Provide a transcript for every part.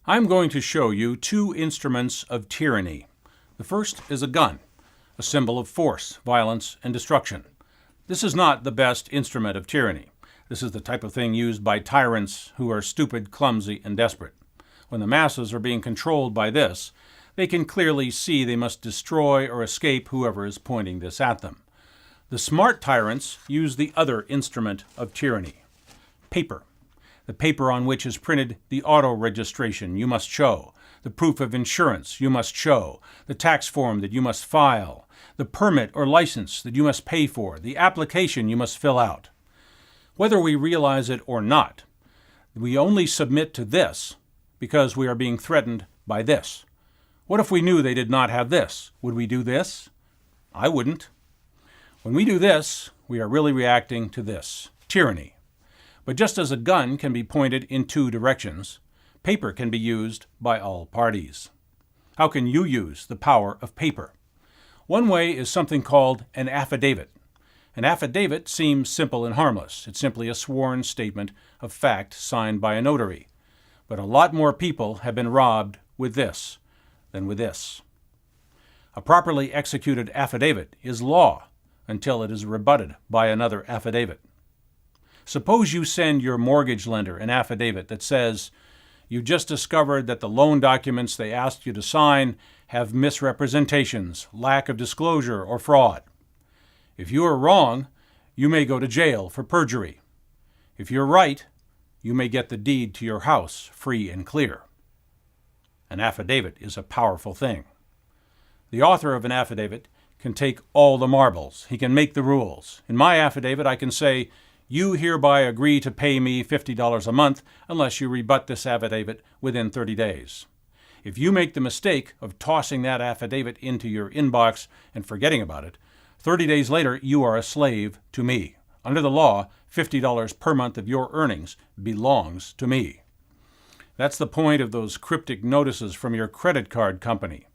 I'm going to show you two instruments of tyranny. The first is a gun, a symbol of force, violence, and destruction. This is not the best instrument of tyranny. This is the type of thing used by tyrants who are stupid, clumsy, and desperate. When the masses are being controlled by this, they can clearly see they must destroy or escape whoever is pointing this at them. The smart tyrants use the other instrument of tyranny, paper. The paper on which is printed the auto registration you must show, the proof of insurance you must show, the tax form that you must file, the permit or license that you must pay for, the application you must fill out. Whether we realize it or not, we only submit to this because we are being threatened by this. What if we knew they did not have this? Would we do this? I wouldn't. When we do this, we are really reacting to this, tyranny. But just as a gun can be pointed in two directions, paper can be used by all parties. How can you use the power of paper? One way is something called an affidavit. An affidavit seems simple and harmless. It's simply a sworn statement of fact signed by a notary. But a lot more people have been robbed with this than with this. A properly executed affidavit is law until it is rebutted by another affidavit. Suppose you send your mortgage lender an affidavit that says, you just discovered that the loan documents they asked you to sign have misrepresentations, lack of disclosure, or fraud. If you are wrong, you may go to jail for perjury. If you're right, you may get the deed to your house free and clear. An affidavit is a powerful thing. The author of an affidavit can take all the marbles. He can make the rules. In my affidavit, I can say, you hereby agree to pay me $50 a month unless you rebut this affidavit within 30 days. If you make the mistake of tossing that affidavit into your inbox and forgetting about it, 30 days later you are a slave to me. Under the law, $50 per month of your earnings belongs to me. That's the point of those cryptic notices from your credit card company.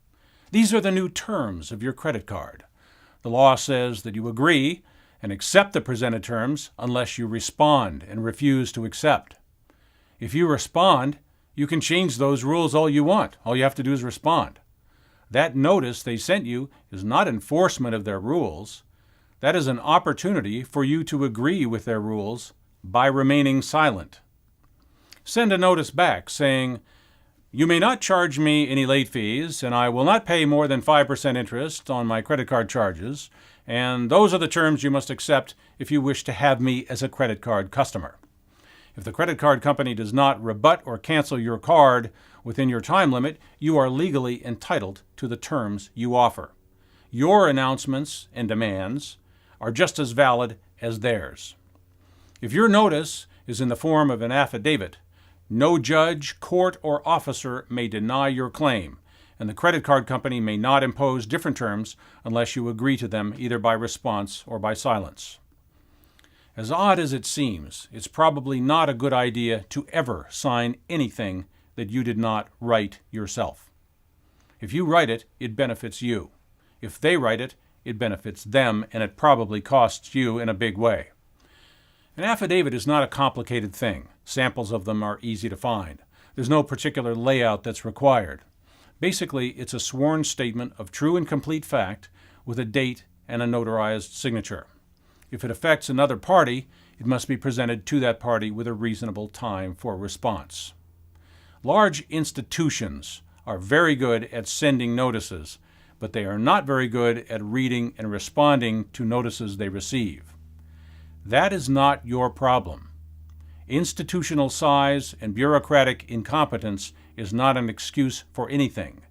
These are the new terms of your credit card. The law says that you agree and accept the presented terms unless you respond and refuse to accept. If you respond, you can change those rules all you want. All you have to do is respond. That notice they sent you is not enforcement of their rules. That is an opportunity for you to agree with their rules by remaining silent. Send a notice back saying, you may not charge me any late fees, and I will not pay more than 5% interest on my credit card charges, and those are the terms you must accept if you wish to have me as a credit card customer. If the credit card company does not rebut or cancel your card within your time limit, you are legally entitled to the terms you offer. Your announcements and demands are just as valid as theirs. If your notice is in the form of an affidavit, no judge, court, or officer may deny your claim, and the credit card company may not impose different terms unless you agree to them either by response or by silence. As odd as it seems, it's probably not a good idea to ever sign anything that you did not write yourself. If you write it, it benefits you. If they write it, it benefits them, and it probably costs you in a big way. An affidavit is not a complicated thing. Samples of them are easy to find. There's no particular layout that's required. Basically, it's a sworn statement of true and complete fact with a date and a notarized signature. If it affects another party, it must be presented to that party with a reasonable time for response. Large institutions are very good at sending notices, but they are not very good at reading and responding to notices they receive. That is not your problem. Institutional size and bureaucratic incompetence is not an excuse for anything.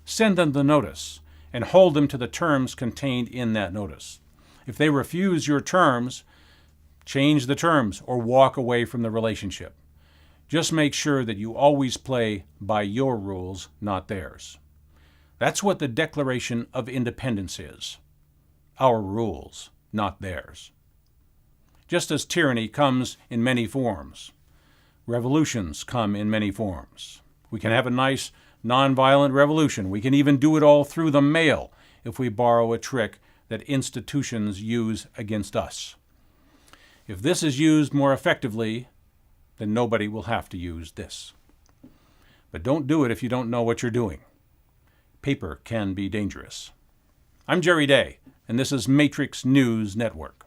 Send them the notice and hold them to the terms contained in that notice. If they refuse your terms, change the terms or walk away from the relationship. Just make sure that you always play by your rules, not theirs. That's what the Declaration of Independence is. Our rules, not theirs. Just as tyranny comes in many forms, revolutions come in many forms. We can have a nice, nonviolent revolution. We can even do it all through the mail if we borrow a trick that institutions use against us. If this is used more effectively, then nobody will have to use this. but don't do it if you don't know what you're doing. Paper can be dangerous. I'm Jerry Day, and this is Matrix News Network.